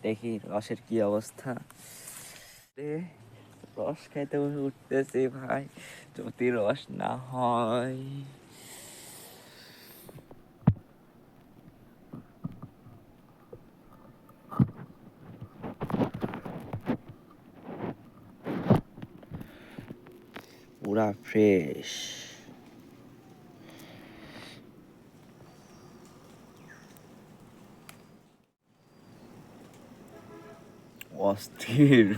দেখি রসের কি অবস্থা। রস খাইতে উঠতেছি ভাই, যদি রস না হয়। পুরা ফ্রেশ। অস্থির।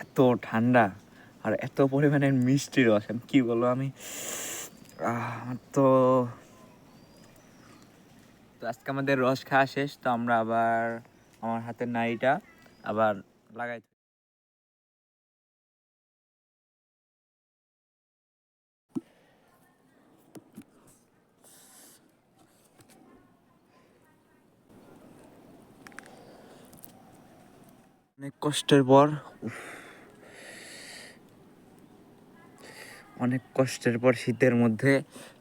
এত ঠান্ডা আর এত পরিমাণের মিষ্টি রস, আমি কি বলবো। আমি আমার তো আজকে আমাদের রস খাওয়া শেষ, তো আমরা আবার আমার হাতের নাড়িটা আবার লাগাই। অনেক কষ্টের পর শীতের মধ্যে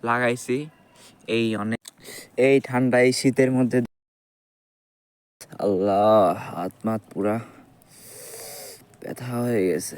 লাগাইছি। এই ঠান্ডা এই শীতের মধ্যে আল্লাহ, হাত মাত পুরা ব্যথা হয়ে গেছে।